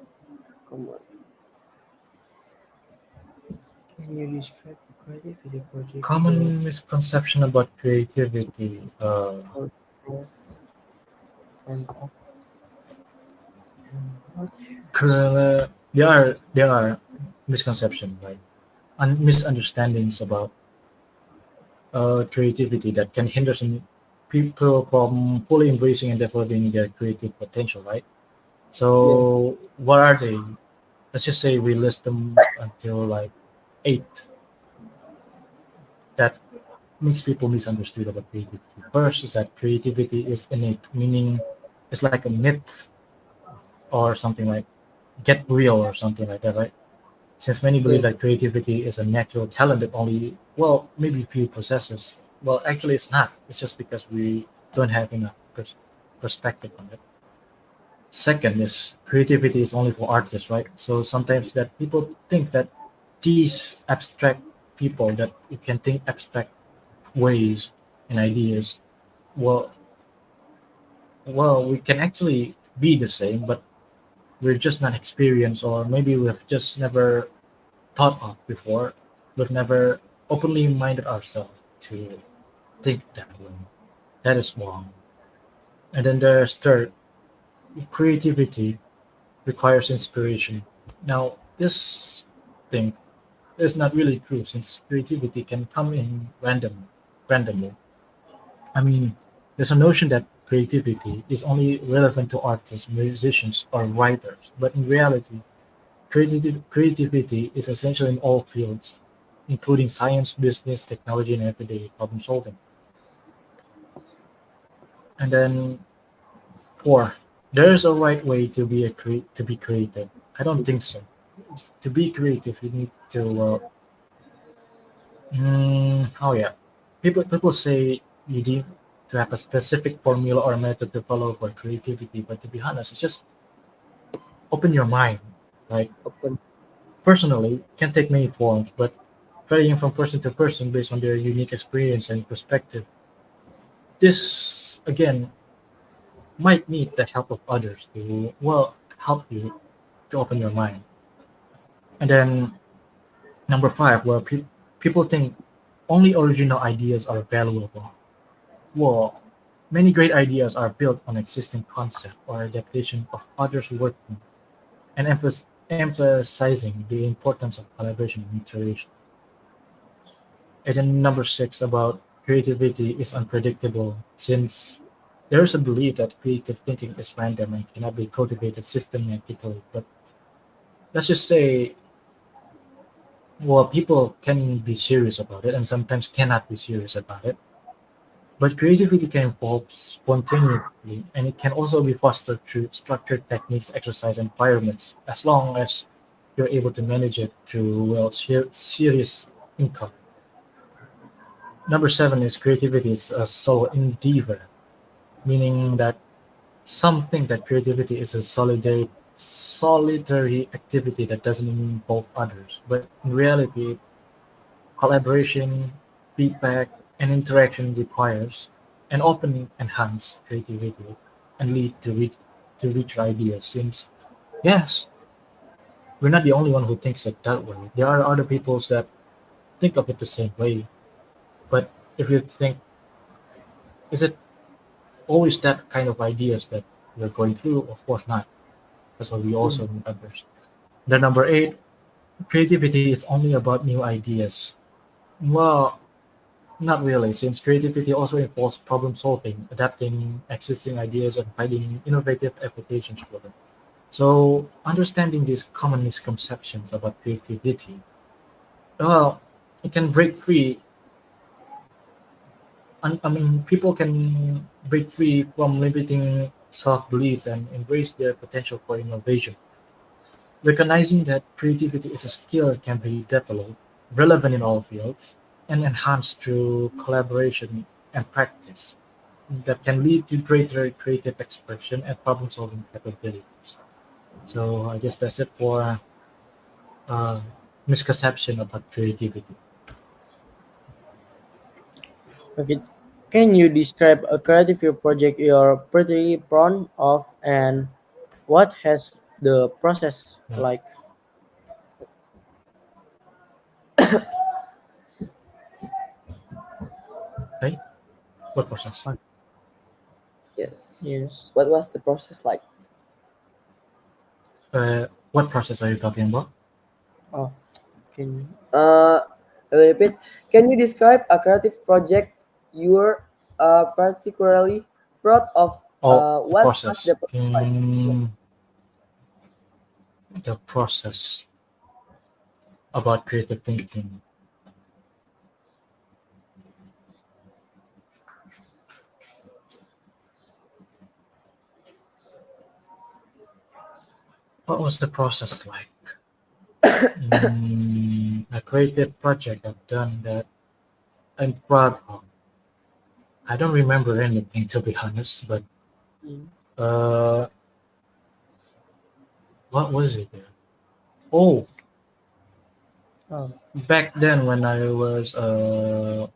come on. Can you describe a creativity project you common misconception about creativity. are proud and of and what? There are misconceptions, right? Misunderstandings about creativity that can hinder some people from fully embracing and developing their creative potential, right? Yes. So what are they? Let's just say we list them until like eight that makes people misunderstood about creativity. First is that creativity is innate, meaning it's like a myth or something like get real or something like that, right? Since many believe Yes. that creativity is a natural talent that only, well, maybe few possesses. Well, actually, it's not. It's just because we don't have enough perspective on it. Second is creativity is only for artists, right? So sometimes that people think that these abstract people that you can think abstract ways and ideas, well, we can actually be the same, but we're just not experienced, or maybe we've just never thought of before. We've never openly minded ourselves to think that way. That is wrong. And then there's third, creativity requires inspiration. Now, this thing is not really true since creativity can come in randomly. I mean, there's a notion that creativity is only relevant to artists, musicians, or writers, but in reality, creativity is essential in all fields, including science, business, technology, and everyday problem solving. And then four, there is a right way to be to be creative. I don't think so. To be creative, you need to. Oh yeah, people say you need to have a specific formula or method to follow for creativity, but to be honest, it's just open your mind. Like Open. personally, can take many forms, but varying from person to person based on their unique experience and perspective. This again might need the help of others to, well, help you to open your mind. And then number five, where people think only original ideas are valuable. Well, many great ideas are built on existing concept or adaptation of others' work and emphasizing the importance of collaboration and iteration. And then number six about creativity is unpredictable since there is a belief that creative thinking is random and cannot be cultivated systematically. But let's just say, well, people can be serious about it and sometimes cannot be serious about it. But creativity can evolve spontaneously and it can also be fostered through structured techniques, exercise, environments, as long as you're able to manage it through, well, serious income. Number seven is creativity is a solo endeavor, meaning that some think that creativity is a solitary activity that doesn't involve others. But in reality, collaboration, feedback, and interaction requires and often enhance creativity and lead to richer ideas. Since yes, we're not the only one who thinks it that way. There are other people that think of it the same way. But if you think, is it always that kind of ideas that we're going through? Of course not. That's why we Mm. also need others. The number eight, creativity is only about new ideas. Well, not really, since creativity also involves problem solving, adapting existing ideas, and finding innovative applications for them. So, understanding these common misconceptions about creativity, well, it can break free. I mean, people can break free from limiting self beliefs and embrace their potential for innovation. Recognizing that creativity is a skill that can be developed, relevant in all fields, and enhanced through collaboration and practice that can lead to greater creative expression and problem solving capabilities. So I guess that's it for uh, misconception about creativity. Okay. Can you describe a creative project you're pretty proud of and what has the process Yeah. like? Okay. What process? Yes. Yes. What was the process like? What process are you talking about? Oh, can I will repeat. Can you describe a creative project you're particularly proud of Oh, the what was process. the process like? The process about creative thinking. What was the process like? A creative project I've done that I'm proud of. I don't remember anything to be honest, but Mm. uh, what was it? Oh, Oh, back then when I was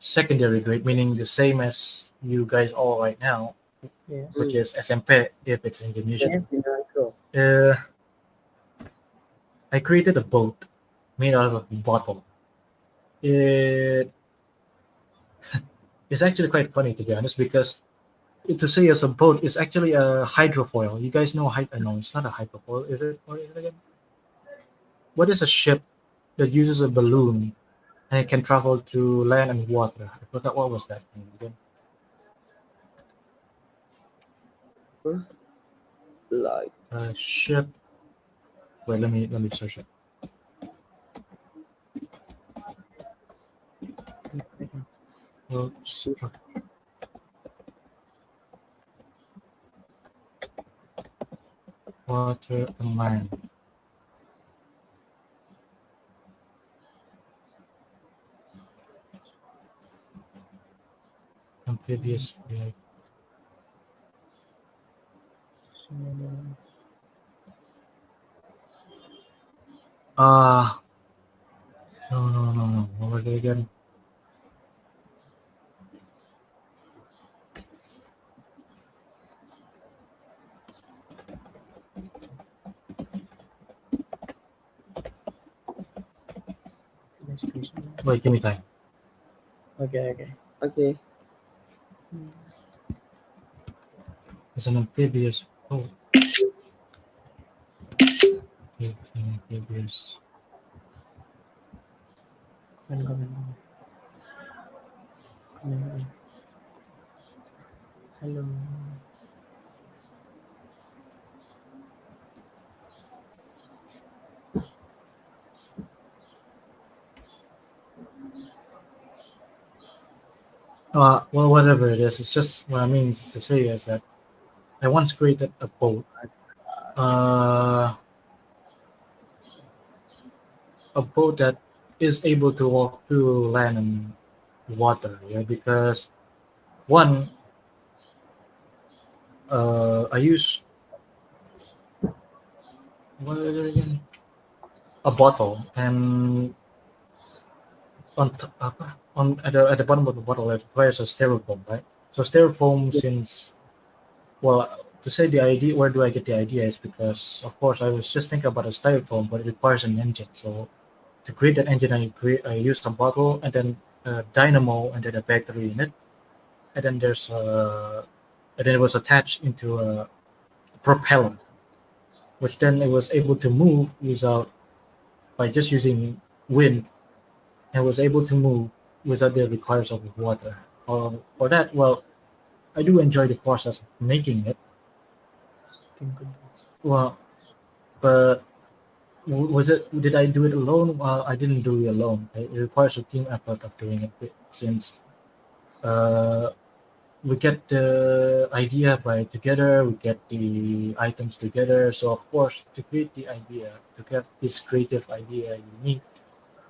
secondary grade, meaning the same as you guys all right now, yeah. which Mm, is SMP if it's Indonesia. yes, in Metro. Uh, I created a boat made out of a bottle. It is actually quite funny to be honest because to say as a boat is actually a hydrofoil. You guys know no, it's not a hydrofoil. Is it? What is it again? What is a ship that uses a balloon and it can travel through land and water? I forgot what was that thing again. Huh? Like A ship. Wait, let me search it. Oops. Water and land. Amphibious flight. Ah, no. What was it again? Next question. Wait, give me time. Okay, okay. okay. It's an amphibious boat. It's an amphibious. Comment. Hello. Well, whatever it is, it's just what I mean to say is that I once created uh, a boat that is able to walk through land and water. Yeah, because one, I use what is it again? A bottle, and on at the bottom of the bottle it requires a styrofoam, right? So styrofoam, since well, to say the idea, where do I get the idea is because of course I was just thinking about a styrofoam, but it requires an engine. So to create that engine, I used a bottle and then a dynamo and then a battery in it, and then and then it was attached into a propeller, which then it was able to move without by just using wind, and was able to move without the requires of water. For that, well, I do enjoy the process of making it. Think Well, but was it? Did I do it alone? Well, I didn't do it alone. It requires a team effort of doing it since uh, we get the idea by together, we get the items together. So of course, to create the idea, to get this creative idea,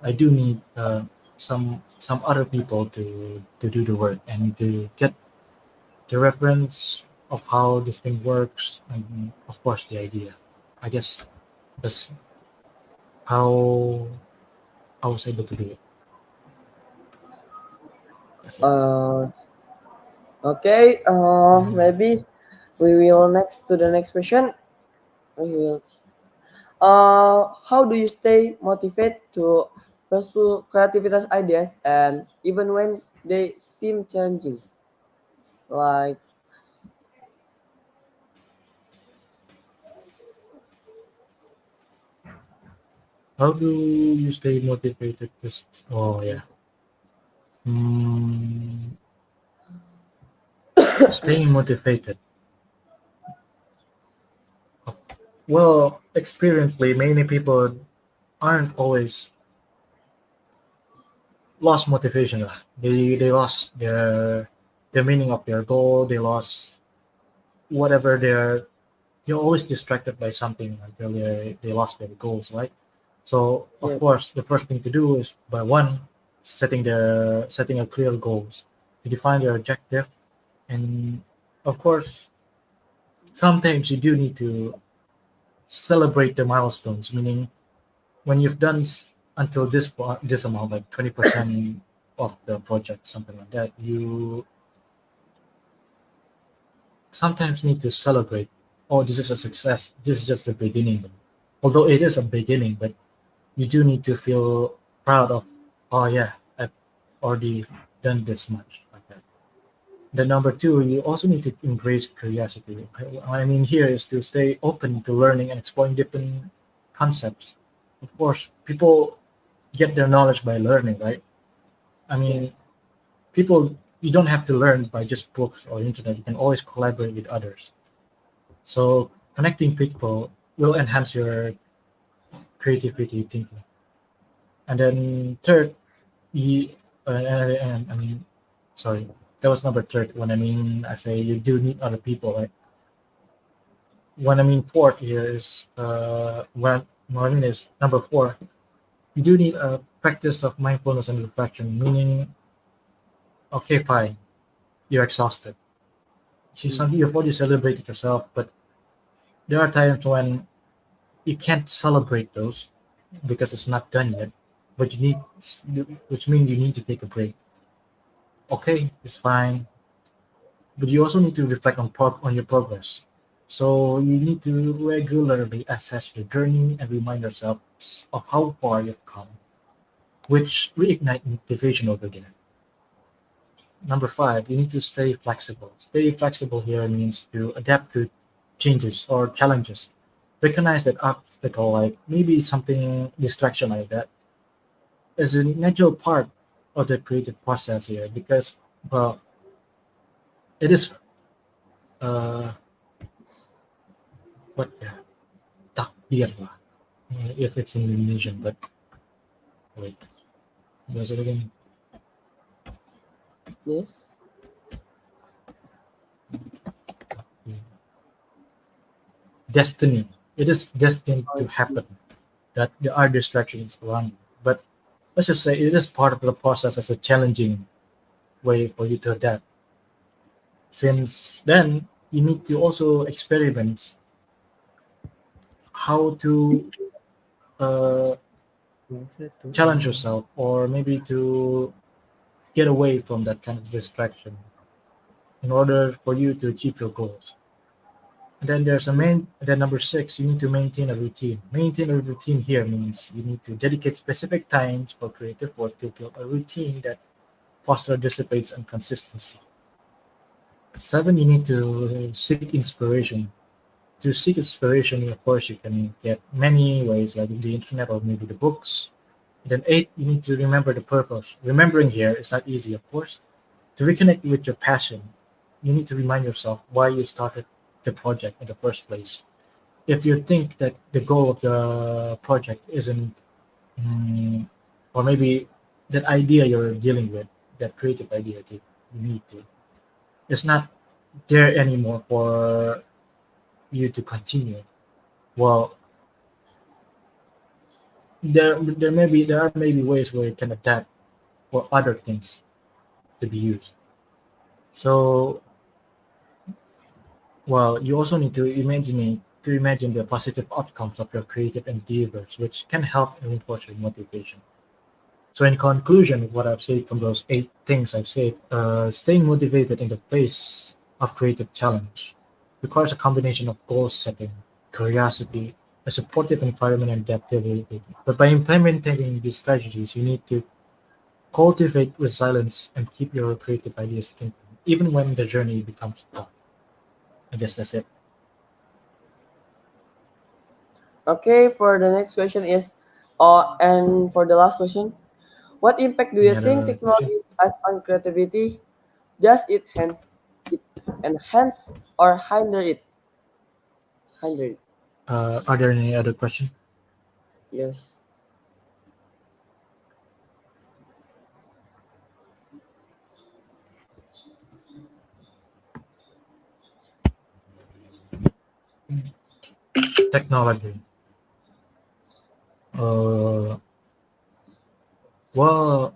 I do need some other people to do the work and to get the reference of how this thing works, and of course the idea. I guess that's how I was able to do it. That's it. Uh, okay. Mm. Maybe we will next to the next question. We will. How do you stay motivated to pursue creativity ideas and even when they seem challenging? Like, How do you stay motivated to? Oh yeah. Mm, Staying motivated. Well, experientially, many people aren't always lost motivation lah. They lost their meaning of their goal. They lost whatever they're always distracted by something until they lost their goals, right? So of Yes. course the first thing to do is by one setting a clear goals to define their objective, and of course sometimes you do need to celebrate the milestones, meaning when you've done until this amount, like 20% of the project, something like that, you sometimes need to celebrate. Oh, this is a success. This is just the beginning. Although it is a beginning, but you do need to feel proud of. Oh yeah, I've already done this much like that. Then number two, you also need to embrace curiosity. I mean here is to stay open to learning and exploring different concepts. Of course, people get their knowledge by learning, right? I mean, Yes. people you don't have to learn by just books or internet. You can always collaborate with others. So connecting people will enhance your creativity thinking. And then third, you I mean, sorry, that was number third. When I mean I say you do need other people, right? When I mean fourth here is when I mean is number four. You do need a practice of mindfulness and reflection, meaning okay, fine, you're exhausted. You've already celebrated yourself, but there are times when you can't celebrate those because it's not done yet. But which means you need to take a break. Okay, it's fine, but you also need to reflect on your progress. So you need to regularly assess your journey and remind yourself of how far you've come, which reignite motivation over there. Number five, you need to stay flexible. Stay flexible here means to adapt to changes or challenges. Recognize that obstacle, like maybe something distraction like that, is a natural part of the creative process here because, well, it is uh, what takdir lah, if it's in Indonesian. But wait, was it again? Yes. Destiny. It is destined Oh, to happen that there are distractions around. But let's just say it is part of the process as a challenging way for you to adapt. Since then, you need to also experiment how to uh, challenge yourself or maybe to get away from that kind of distraction in order for you to achieve your goals. And then then number six, you need to maintain a routine. Maintain a routine here means you need to dedicate specific times for creative work to build a routine that foster discipline and consistency. Seven, you need to seek inspiration. To seek inspiration, of course, you can get many ways, like the internet or maybe the books. Then eight, you need to remember the purpose. Remembering here is not easy, of course. To reconnect with your passion, you need to remind yourself why you started the project in the first place. If you think that the goal of the project isn't, mm, or maybe that idea you're dealing with, that creative idea that you need to, it's not there anymore for you to continue. Well, there are maybe ways where you can adapt for other things to be used. So, well, you also need to imagine the positive outcomes of your creative endeavors, which can help reinforce your motivation. So, in conclusion, what I've said from those eight things I've said, staying motivated in the face of creative challenge requires a combination of goal setting, curiosity, a supportive environment, and adaptability. But by implementing these strategies, you need to cultivate resilience and keep your creative ideas thinking, even when the journey becomes tough. I guess that's it. Okay, for the next question is, and for the last question, what impact do Any you think other question? technology has on creativity? Just it hand it. enhance or hinder it? Hinder it. Are there any other questions? Yes. Technology. Uh, well,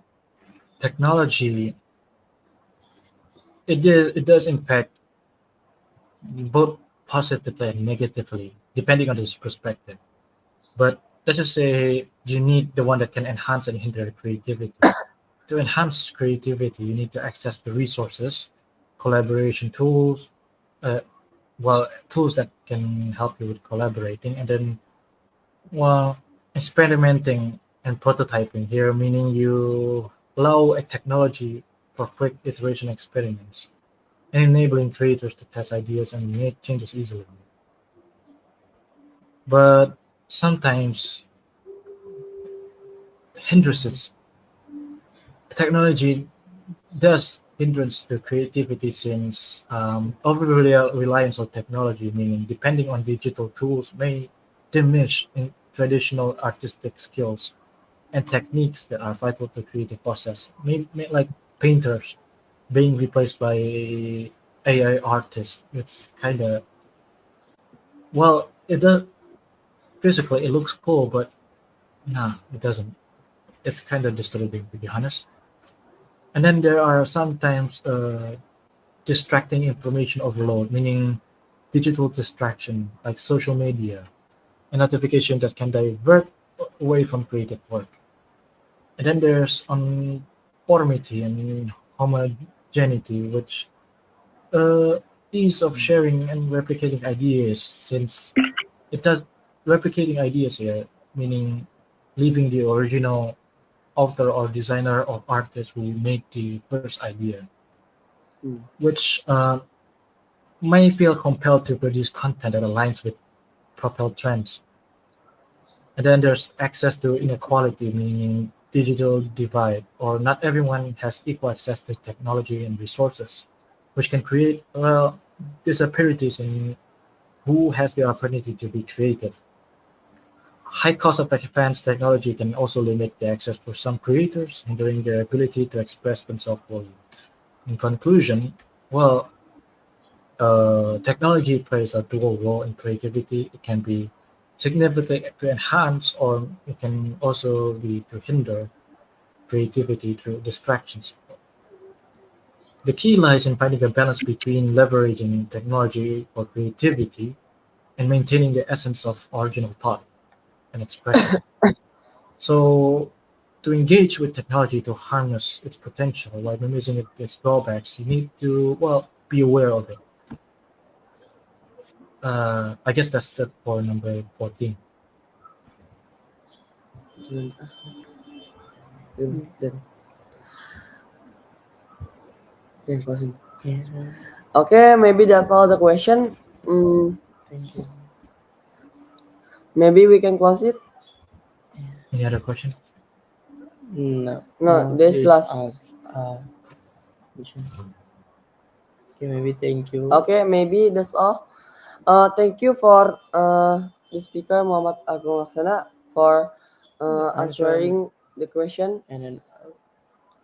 technology it does impact both positively and negatively, depending on this perspective. But let's just say you need the one that can enhance and hinder creativity. To enhance creativity, you need to access the resources, collaboration tools, uh, tools that can help you with collaborating, and then, well, experimenting and prototyping here, meaning you allow a technology for quick iteration experiments and enabling creators to test ideas and make changes easily. But sometimes hindrances technology does hindrance to creativity since over reliance on technology, meaning depending on digital tools, may diminish in traditional artistic skills and techniques that are vital to creative process. Like painters being replaced by AI artists. It's kind of, well, it does physically it looks cool, but nah, it doesn't. It's kind of disturbing to be honest. And then there are sometimes distracting information overload, meaning digital distraction like social media and notification that can divert away from creative work. And then there's uniformity and homogeneity, which uh, ease of sharing and replicating ideas, since it does replicating ideas here, meaning leaving the original author or designer or artist who made the first idea, Hmm. which may feel compelled to produce content that aligns with propelled trends. And then there's access to inequality, meaning digital divide, or not everyone has equal access to technology and resources, which can create, well, disparities in who has the opportunity to be creative. High cost of advanced technology can also limit the access for some creators, hindering their ability to express themselves fully. In conclusion, well, technology plays a dual role in creativity. It can be significant to enhance, or it can also be to hinder creativity through distractions. The key lies in finding a balance between leveraging technology for creativity and maintaining the essence of original thought and expression. So, to engage with technology to harness its potential while minimizing its drawbacks, you need to, well, be aware of it. I guess that's it for number 14. Then ask me. Then closing. Yes, ma'am. Okay, maybe that's all the question. Mm, Thank you. maybe we can close it. Any other question? No, No, no, this this last. which one? Okay, maybe thank you. Okay, maybe that's all. Thank you for the speaker Muhammad Agung Laksana for Answer answering the question and then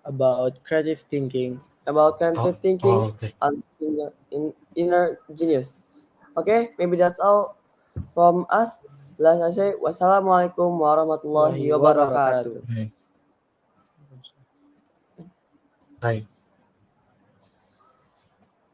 about creative thinking. about Oh, creative oh, thinking okay. and inner genius. Okay, maybe that's all from us. Last I say, wassalamualaikum warahmatullahi Wahi wabarakatuh. wabarakatuh. Okay. Bye.